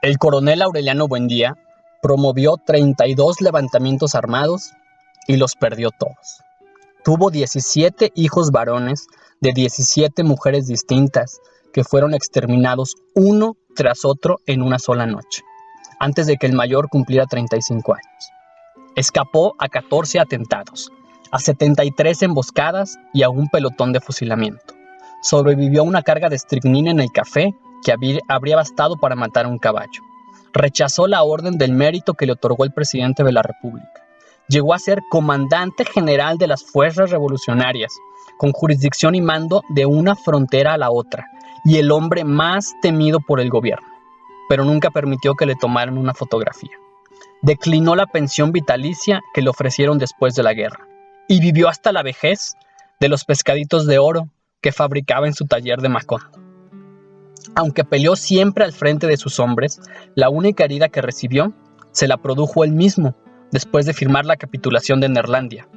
El coronel Aureliano Buendía promovió 32 levantamientos armados y los perdió todos. Tuvo 17 hijos varones de 17 mujeres distintas que fueron exterminados uno tras otro en una sola noche, antes de que el mayor cumpliera 35 años. Escapó a 14 atentados, a 73 emboscadas y a un pelotón de fusilamiento. Sobrevivió a una carga de estricnina en el café que habría bastado para matar a un caballo. Rechazó la orden del mérito que le otorgó el presidente de la República. Llegó a ser comandante general de las fuerzas revolucionarias, con jurisdicción y mando de una frontera a la otra, y el hombre más temido por el gobierno, pero nunca permitió que le tomaran una fotografía. Declinó la pensión vitalicia que le ofrecieron después de la guerra, y vivió hasta la vejez de los pescaditos de oro que fabricaba en su taller de Macondo. Aunque peleó siempre al frente de sus hombres, la única herida que recibió se la produjo él mismo después de firmar la capitulación de Neerlandia,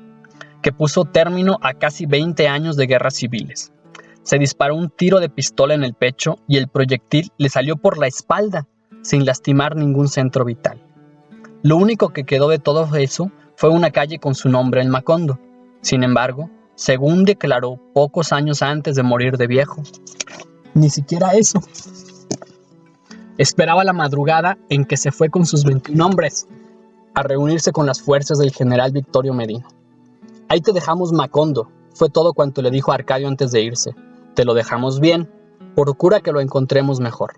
que puso término a casi 20 años de guerras civiles. Se disparó un tiro de pistola en el pecho y el proyectil le salió por la espalda sin lastimar ningún centro vital. Lo único que quedó de todo eso fue una calle con su nombre en Macondo. Sin embargo, según declaró pocos años antes de morir de viejo, ni siquiera eso. Esperaba la madrugada en que se fue con sus 21 hombres a reunirse con las fuerzas del general Victorio Medina. Ahí te dejamos Macondo, fue todo cuanto le dijo a Arcadio antes de irse. Te lo dejamos bien, procura que lo encontremos mejor.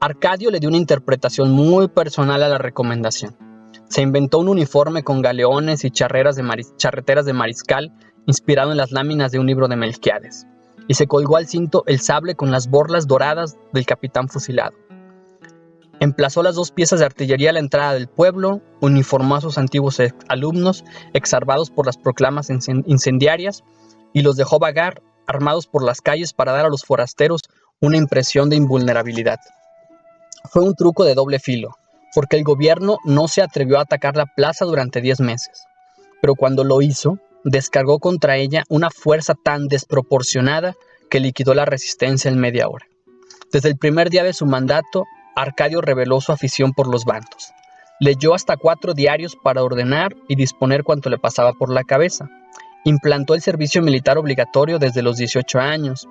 Arcadio le dio una interpretación muy personal a la recomendación. Se inventó un uniforme con galeones y charreteras de mariscal inspirado en las láminas de un libro de Melquíades, y se colgó al cinto el sable con las borlas doradas del capitán fusilado. Emplazó las 2 piezas de artillería a la entrada del pueblo, uniformó a sus antiguos alumnos, exarbados por las proclamas incendiarias, y los dejó vagar, armados por las calles para dar a los forasteros una impresión de invulnerabilidad. Fue un truco de doble filo, porque el gobierno no se atrevió a atacar la plaza durante 10 meses, pero cuando lo hizo, descargó contra ella una fuerza tan desproporcionada que liquidó la resistencia en media hora. Desde el primer día de su mandato, Arcadio reveló su afición por los bandos. Leyó hasta 4 diarios para ordenar y disponer cuanto le pasaba por la cabeza. Implantó el servicio militar obligatorio desde los 18 años.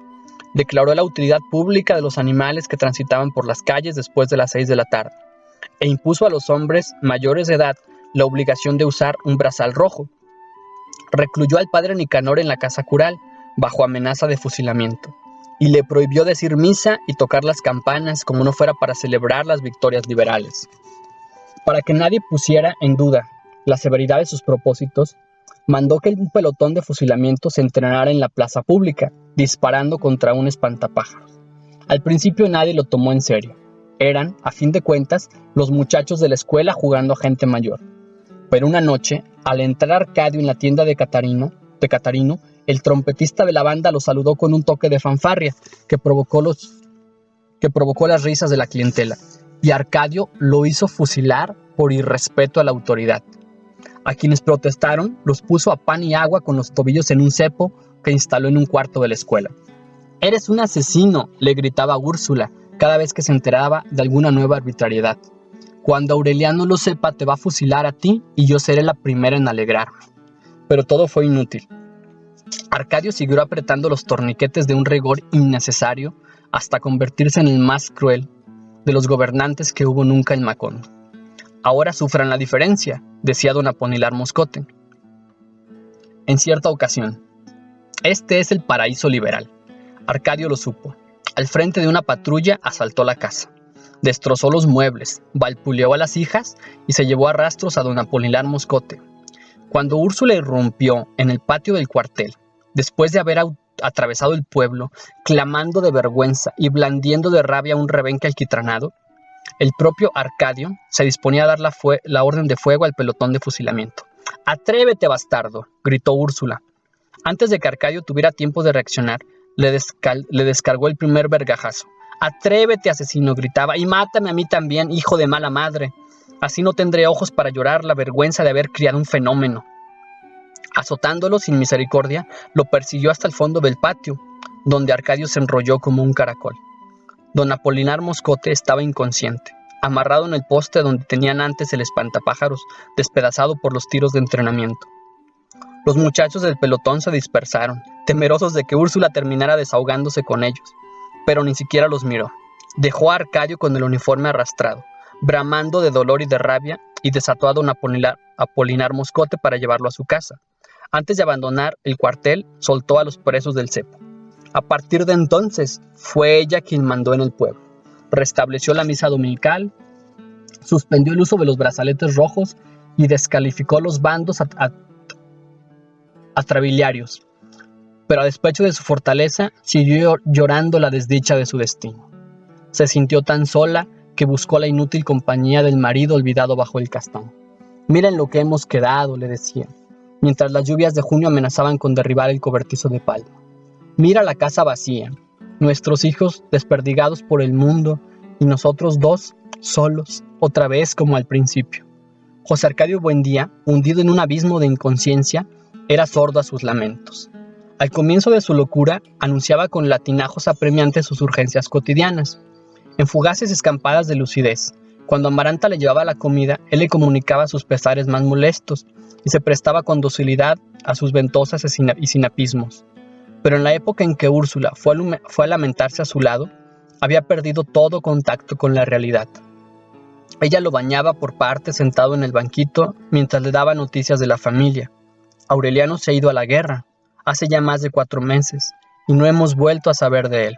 Declaró la utilidad pública de los animales que transitaban por las calles después de las 6 de la tarde. E impuso a los hombres mayores de edad la obligación de usar un brazal rojo. Recluyó al padre Nicanor en la casa cural, bajo amenaza de fusilamiento, y le prohibió decir misa y tocar las campanas como no fuera para celebrar las victorias liberales. Para que nadie pusiera en duda la severidad de sus propósitos, mandó que un pelotón de fusilamiento se entrenara en la plaza pública, disparando contra un espantapájaros. Al principio nadie lo tomó en serio. Eran, a fin de cuentas, los muchachos de la escuela jugando a gente mayor. Pero una noche, al entrar Arcadio en la tienda de Catarino, el trompetista de la banda lo saludó con un toque de fanfarria que provocó las risas de la clientela, y Arcadio lo hizo fusilar por irrespeto a la autoridad. A quienes protestaron los puso a pan y agua con los tobillos en un cepo que instaló en un cuarto de la escuela. «Eres un asesino», le gritaba Úrsula cada vez que se enteraba de alguna nueva arbitrariedad. «Cuando Aureliano lo sepa te va a fusilar a ti y yo seré la primera en alegrarme». Pero todo fue inútil. Arcadio siguió apretando los torniquetes de un rigor innecesario hasta convertirse en el más cruel de los gobernantes que hubo nunca en Macondo. «Ahora sufran la diferencia», decía don Apolinar Moscote en cierta ocasión. «Este es el paraíso liberal». Arcadio lo supo. Al frente de una patrulla asaltó la casa, destrozó los muebles, vapuleó a las hijas y se llevó a rastros a don Apolinar Moscote. Cuando Úrsula irrumpió en el patio del cuartel, después de haber atravesado el pueblo, clamando de vergüenza y blandiendo de rabia un rebenque alquitranado, el propio Arcadio se disponía a dar la orden de fuego al pelotón de fusilamiento. «¡Atrévete, bastardo!», gritó Úrsula. Antes de que Arcadio tuviera tiempo de reaccionar, le descargó el primer vergajazo. «¡Atrévete, asesino!», gritaba, «y mátame a mí también, hijo de mala madre. Así no tendré ojos para llorar la vergüenza de haber criado un fenómeno». Azotándolo sin misericordia, lo persiguió hasta el fondo del patio, donde Arcadio se enrolló como un caracol. Don Apolinar Moscote estaba inconsciente. amarrado en el poste donde tenían antes el espantapájaros, despedazado por los tiros de entrenamiento. Los muchachos del pelotón se dispersaron, temerosos de que Úrsula terminara desahogándose con ellos, pero ni siquiera los miró. Dejó a Arcadio con el uniforme arrastrado, bramando de dolor y de rabia, y desató a don Apolinar Moscote para llevarlo a su casa. Antes de abandonar el cuartel, soltó a los presos del cepo. A partir de entonces, fue ella quien mandó en el pueblo. Restableció la misa dominical, suspendió el uso de los brazaletes rojos y descalificó los bandos atrabiliarios. Pero a despecho de su fortaleza, siguió llorando la desdicha de su destino. Se sintió tan sola que buscó la inútil compañía del marido olvidado bajo el castaño. «Miren lo que hemos quedado», le decía, mientras las lluvias de junio amenazaban con derribar el cobertizo de palma. «Mira la casa vacía, nuestros hijos desperdigados por el mundo y nosotros dos solos, otra vez como al principio». José Arcadio Buendía, hundido en un abismo de inconsciencia, era sordo a sus lamentos. Al comienzo de su locura, anunciaba con latinajos apremiantes sus urgencias cotidianas. En fugaces escampadas de lucidez, cuando Amaranta le llevaba la comida, él le comunicaba sus pesares más molestos y se prestaba con docilidad a sus ventosas y sinapismos. Pero en la época en que Úrsula fue a lamentarse a su lado, había perdido todo contacto con la realidad. Ella lo bañaba por partes sentado en el banquito mientras le daba noticias de la familia. Aureliano se ha ido a la guerra, hace ya más de 4 meses, y no hemos vuelto a saber de él,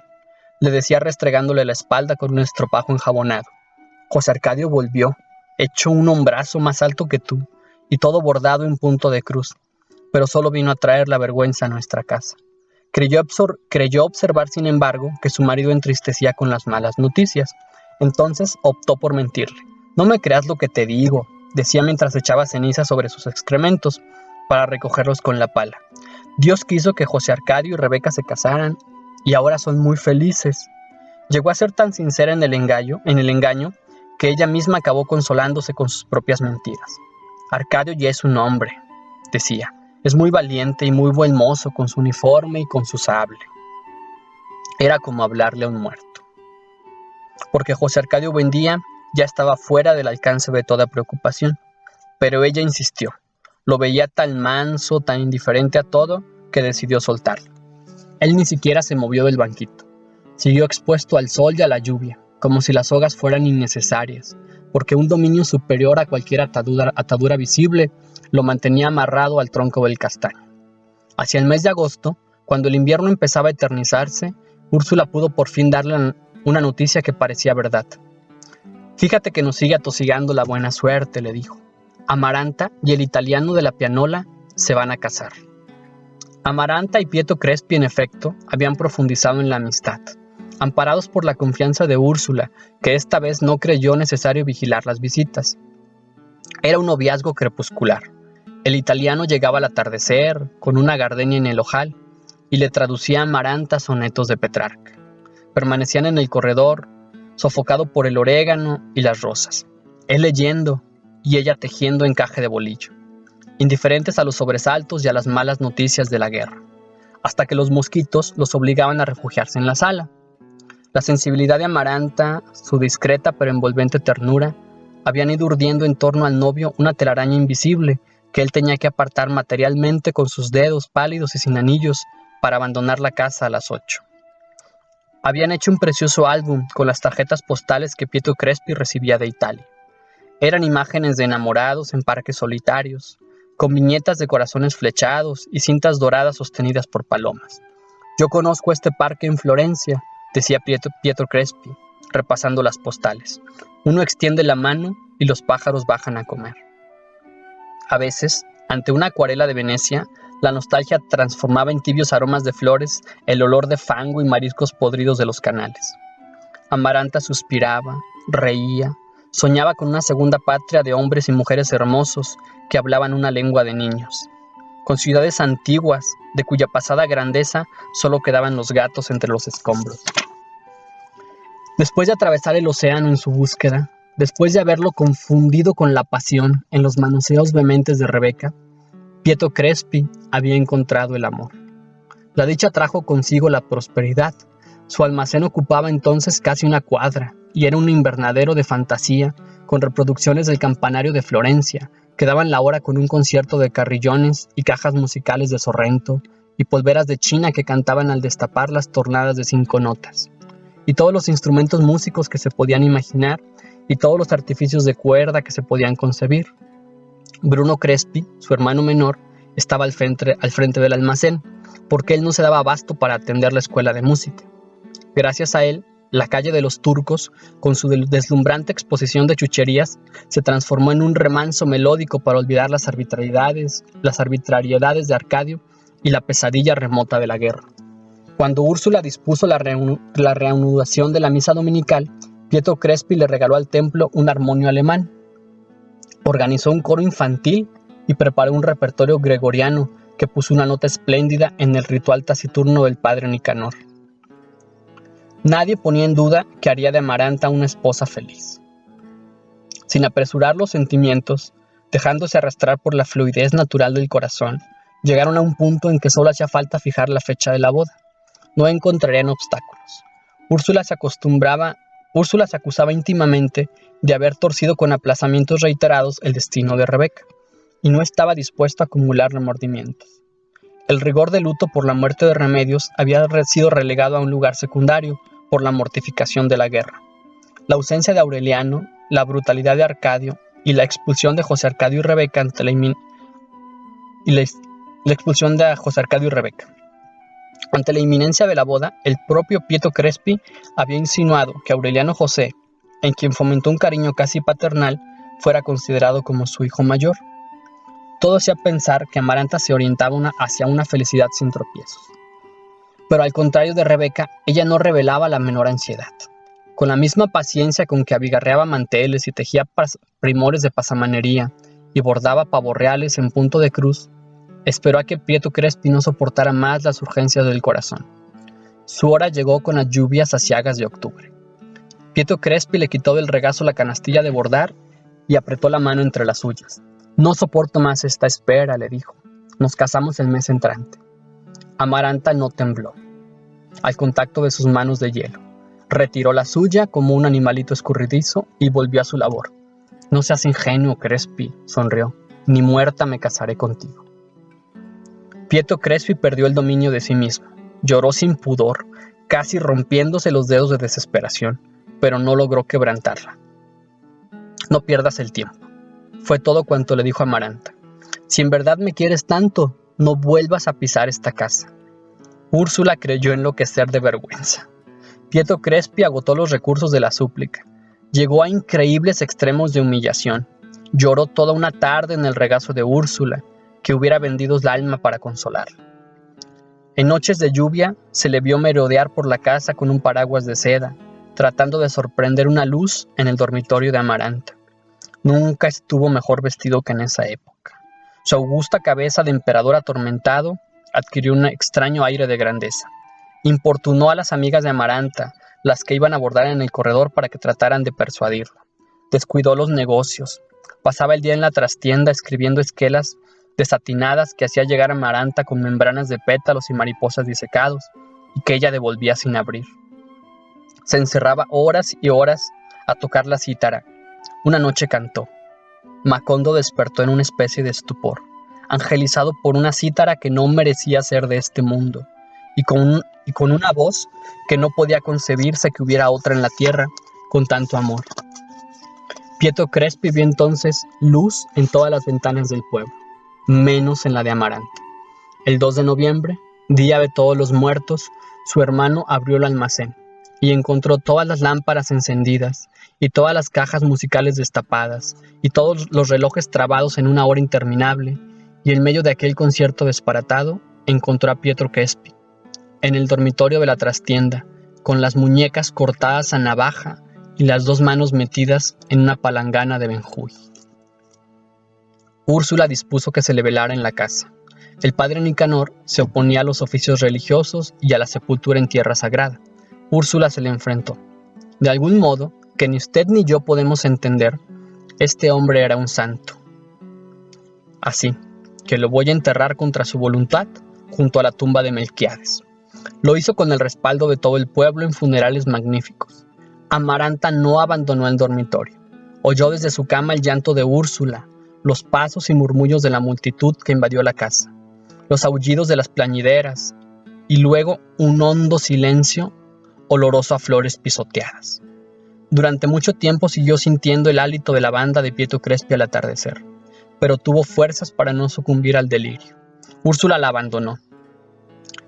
le decía restregándole la espalda con un estropajo enjabonado. José Arcadio volvió, echó un hombrazo más alto que tú, y todo bordado en punto de cruz, pero solo vino a traer la vergüenza a nuestra casa. Creyó observar, sin embargo, que su marido entristecía con las malas noticias. Entonces optó por mentirle. «No me creas lo que te digo», decía mientras echaba ceniza sobre sus excrementos para recogerlos con la pala. «Dios quiso que José Arcadio y Rebeca se casaran, y ahora son muy felices». Llegó a ser tan sincera en el engaño, que ella misma acabó consolándose con sus propias mentiras. «Arcadio ya es un hombre», decía. «Es muy valiente y muy buen mozo con su uniforme y con su sable». Era como hablarle a un muerto. Porque José Arcadio Buendía ya estaba fuera del alcance de toda preocupación. Pero ella insistió. Lo veía tan manso, tan indiferente a todo, que decidió soltarlo. Él ni siquiera se movió del banquito. Siguió expuesto al sol y a la lluvia, como si las sogas fueran innecesarias, porque un dominio superior a cualquier atadura visible lo mantenía amarrado al tronco del castaño. Hacia el mes de agosto, cuando el invierno empezaba a eternizarse, Úrsula pudo por fin darle una noticia que parecía verdad. «Fíjate que nos sigue atosigando la buena suerte», le dijo. «Amaranta y el italiano de la pianola se van a casar». Amaranta y Pietro Crespi, en efecto, habían profundizado en la amistad, amparados por la confianza de Úrsula, que esta vez no creyó necesario vigilar las visitas. Era un noviazgo crepuscular. El italiano llegaba al atardecer, con una gardenia en el ojal, y le traducía a Amaranta sonetos de Petrarca. Permanecían en el corredor, sofocado por el orégano y las rosas, él leyendo y ella tejiendo encaje de bolillo, indiferentes a los sobresaltos y a las malas noticias de la guerra, hasta que los mosquitos los obligaban a refugiarse en la sala. La sensibilidad de Amaranta, su discreta pero envolvente ternura, habían ido urdiendo en torno al novio una telaraña invisible que él tenía que apartar materialmente con sus dedos pálidos y sin anillos para abandonar la casa a las 8. Habían hecho un precioso álbum con las tarjetas postales que Pietro Crespi recibía de Italia. Eran imágenes de enamorados en parques solitarios, con viñetas de corazones flechados y cintas doradas sostenidas por palomas. «Yo conozco este parque en Florencia», decía Pietro Crespi, repasando las postales. «Uno extiende la mano y los pájaros bajan a comer». A veces, ante una acuarela de Venecia, la nostalgia transformaba en tibios aromas de flores el olor de fango y mariscos podridos de los canales. Amaranta suspiraba, reía, soñaba con una segunda patria de hombres y mujeres hermosos que hablaban una lengua de niños, con ciudades antiguas de cuya pasada grandeza solo quedaban los gatos entre los escombros. Después de atravesar el océano en su búsqueda, después de haberlo confundido con la pasión en los manoseos vehementes de Rebeca, Pietro Crespi había encontrado el amor. La dicha trajo consigo la prosperidad, Su almacén ocupaba entonces casi una cuadra, y era un invernadero de fantasía, con reproducciones del campanario de Florencia, que daban la hora con un concierto de carrillones y cajas musicales de Sorrento, y polveras de China que cantaban al destapar las tornadas de 5 notas, y todos los instrumentos músicos que se podían imaginar, y todos los artificios de cuerda que se podían concebir. Bruno Crespi, su hermano menor, estaba al frente del almacén, porque él no se daba abasto para atender la escuela de música. Gracias a él, la calle de los Turcos, con su deslumbrante exposición de chucherías, se transformó en un remanso melódico para olvidar las arbitrariedades de Arcadio y la pesadilla remota de la guerra. Cuando Úrsula dispuso la reanudación de la misa dominical, Pietro Crespi le regaló al templo un armonio alemán. Organizó un coro infantil y preparó un repertorio gregoriano que puso una nota espléndida en el ritual taciturno del padre Nicanor. Nadie ponía en duda que haría de Amaranta una esposa feliz. Sin apresurar los sentimientos, dejándose arrastrar por la fluidez natural del corazón, llegaron a un punto en que solo hacía falta fijar la fecha de la boda. No encontrarían obstáculos. Úrsula se acusaba íntimamente de haber torcido con aplazamientos reiterados el destino de Rebeca, y no estaba dispuesta a acumular remordimientos. El rigor de luto por la muerte de Remedios había sido relegado a un lugar secundario por la mortificación de la guerra. La ausencia de Aureliano, la brutalidad de Arcadio y la expulsión de José Arcadio y Rebeca ante la inminencia de la boda, el propio Pietro Crespi había insinuado que Aureliano José, en quien fomentó un cariño casi paternal, fuera considerado como su hijo mayor. Todo hacía pensar que Amaranta se orientaba hacia una felicidad sin tropiezos. Pero al contrario de Rebeca, ella no revelaba la menor ansiedad. Con la misma paciencia con que abigarreaba manteles y tejía primores de pasamanería y bordaba pavos reales en punto de cruz, esperó a que Pietro Crespi no soportara más las urgencias del corazón. Su hora llegó con las lluvias aciagas de octubre. Pietro Crespi le quitó del regazo la canastilla de bordar y apretó la mano entre las suyas. «No soporto más esta espera», le dijo. «Nos casamos el mes entrante». Amaranta no tembló al contacto de sus manos de hielo. Retiró la suya como un animalito escurridizo y volvió a su labor. «No seas ingenuo, Crespi», sonrió. «Ni muerta me casaré contigo». Pietro Crespi perdió el dominio de sí mismo. Lloró sin pudor, casi rompiéndose los dedos de desesperación, pero no logró quebrantarla. «No pierdas el tiempo», fue todo cuanto le dijo Amaranta. «Si en verdad me quieres tanto, no vuelvas a pisar esta casa». Úrsula creyó enloquecer de vergüenza. Pietro Crespi agotó los recursos de la súplica. Llegó a increíbles extremos de humillación. Lloró toda una tarde en el regazo de Úrsula, que hubiera vendido el alma para consolarla. En noches de lluvia se le vio merodear por la casa con un paraguas de seda, tratando de sorprender una luz en el dormitorio de Amaranta. Nunca estuvo mejor vestido que en esa época. Su augusta cabeza de emperador atormentado adquirió un extraño aire de grandeza. Importunó a las amigas de Amaranta, las que iban a abordar en el corredor para que trataran de persuadirla. Descuidó los negocios. Pasaba el día en la trastienda escribiendo esquelas desatinadas que hacía llegar a Amaranta con membranas de pétalos y mariposas disecados, y que ella devolvía sin abrir. Se encerraba horas y horas a tocar la cítara. Una noche cantó. Macondo despertó en una especie de estupor, angelizado por una cítara que no merecía ser de este mundo, y con una voz que no podía concebirse que hubiera otra en la tierra con tanto amor. Pietro Crespi vio entonces luz en todas las ventanas del pueblo, menos en la de Amaranta. El 2 de noviembre, día de todos los muertos, su hermano abrió el almacén y encontró todas las lámparas encendidas y todas las cajas musicales destapadas y todos los relojes trabados en una hora interminable, y en medio de aquel concierto disparatado encontró a Pietro Crespi en el dormitorio de la trastienda, con las muñecas cortadas a navaja y las 2 manos metidas en una palangana de Benjuy. Úrsula dispuso que se le velara en la casa. El padre Nicanor se oponía a los oficios religiosos y a la sepultura en tierra sagrada. Úrsula se le enfrentó. De algún modo, que ni usted ni yo podemos entender, este hombre era un santo. Así que lo voy a enterrar contra su voluntad junto a la tumba de Melquiades. Lo hizo con el respaldo de todo el pueblo en funerales magníficos. Amaranta no abandonó el dormitorio. Oyó desde su cama el llanto de Úrsula, los pasos y murmullos de la multitud que invadió la casa, los aullidos de las plañideras, y luego un hondo silencio oloroso a flores pisoteadas. Durante mucho tiempo siguió sintiendo el hálito de la banda de Pietro Crespi al atardecer, pero tuvo fuerzas para no sucumbir al delirio. Úrsula la abandonó.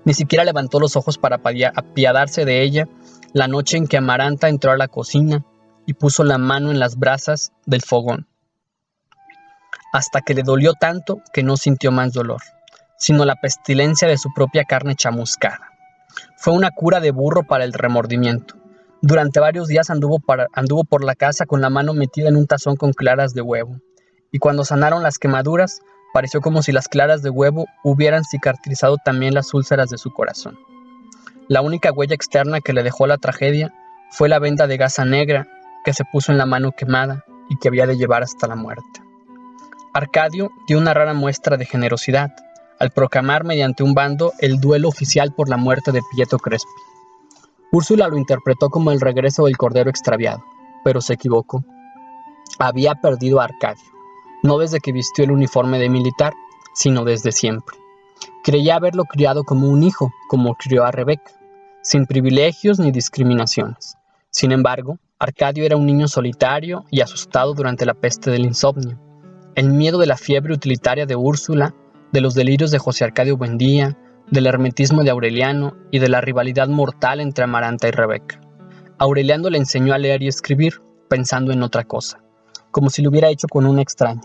Ni siquiera levantó los ojos para apiadarse de ella la noche en que Amaranta entró a la cocina y puso la mano en las brasas del fogón, hasta que le dolió tanto que no sintió más dolor, sino la pestilencia de su propia carne chamuscada. Fue una cura de burro para el remordimiento. Durante varios días anduvo por la casa con la mano metida en un tazón con claras de huevo, y cuando sanaron las quemaduras, pareció como si las claras de huevo hubieran cicatrizado también las úlceras de su corazón. La única huella externa que le dejó la tragedia fue la venda de gasa negra que se puso en la mano quemada y que había de llevar hasta la muerte. Arcadio dio una rara muestra de generosidad al proclamar mediante un bando el duelo oficial por la muerte de Pietro Crespi. Úrsula lo interpretó como el regreso del cordero extraviado, pero se equivocó. Había perdido a Arcadio, no desde que vistió el uniforme de militar, sino desde siempre. Creía haberlo criado como un hijo, como crió a Rebeca, sin privilegios ni discriminaciones. Sin embargo, Arcadio era un niño solitario y asustado durante la peste del insomnio. El miedo de la fiebre utilitaria de Úrsula, de los delirios de José Arcadio Buendía, del hermetismo de Aureliano y de la rivalidad mortal entre Amaranta y Rebeca. Aureliano le enseñó a leer y escribir, pensando en otra cosa, como si lo hubiera hecho con un extraño.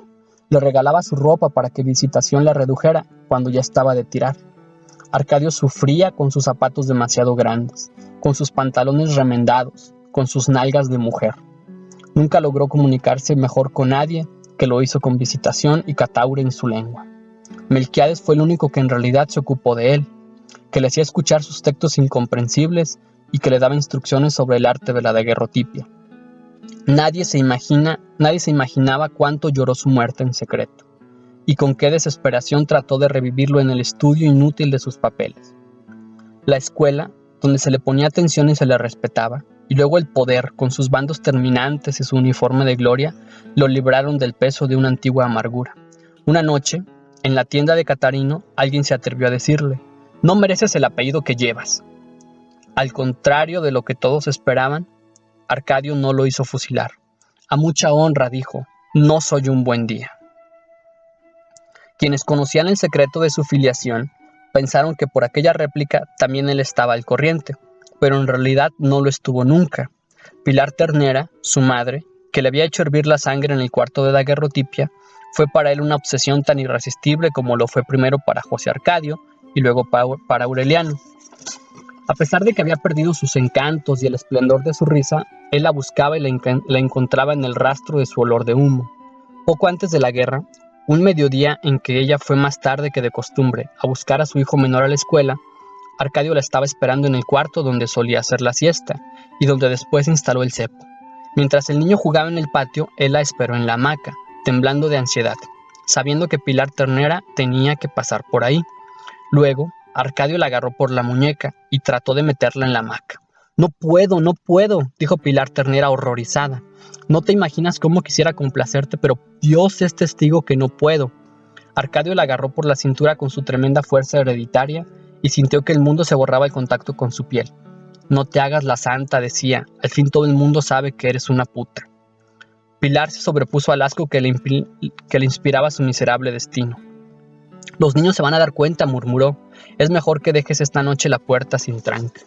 Le regalaba su ropa para que Visitación la redujera cuando ya estaba de tirar. Arcadio sufría con sus zapatos demasiado grandes, con sus pantalones remendados, con sus nalgas de mujer. Nunca logró comunicarse mejor con nadie que lo hizo con Visitación y Cataure en su lengua. Melquiades fue el único que en realidad se ocupó de él, que le hacía escuchar sus textos incomprensibles y que le daba instrucciones sobre el arte de la daguerrotipia. Nadie se imaginaba cuánto lloró su muerte en secreto, y con qué desesperación trató de revivirlo en el estudio inútil de sus papeles. La escuela, donde se le ponía atención y se le respetaba, y luego el poder, con sus bandos terminantes y su uniforme de gloria, lo libraron del peso de una antigua amargura. Una noche, en la tienda de Catarino, alguien se atrevió a decirle: «No mereces el apellido que llevas». Al contrario de lo que todos esperaban, Arcadio no lo hizo fusilar. «A mucha honra», dijo, «no soy un buen día». Quienes conocían el secreto de su filiación pensaron que por aquella réplica también él estaba al corriente, pero en realidad no lo estuvo nunca. Pilar Ternera, su madre, que le había hecho hervir la sangre en el cuarto de daguerrotipia, fue para él una obsesión tan irresistible como lo fue primero para José Arcadio y luego para Aureliano. A pesar de que había perdido sus encantos y el esplendor de su risa, él la buscaba y la encontraba en el rastro de su olor de humo. Poco antes de la guerra, un mediodía en que ella fue más tarde que de costumbre a buscar a su hijo menor a la escuela, Arcadio la estaba esperando en el cuarto donde solía hacer la siesta y donde después instaló el cepo. Mientras el niño jugaba en el patio, él la esperó en la hamaca, temblando de ansiedad, sabiendo que Pilar Ternera tenía que pasar por ahí. Luego, Arcadio la agarró por la muñeca y trató de meterla en la hamaca. «No puedo», dijo Pilar Ternera horrorizada. «No te imaginas cómo quisiera complacerte, pero Dios es testigo que no puedo». Arcadio la agarró por la cintura con su tremenda fuerza hereditaria y sintió que el mundo se borraba al contacto con su piel. «No te hagas la santa», decía, «al fin todo el mundo sabe que eres una puta». Pilar se sobrepuso al asco que le inspiraba su miserable destino. «Los niños se van a dar cuenta», murmuró. «Es mejor que dejes esta noche la puerta sin tranca».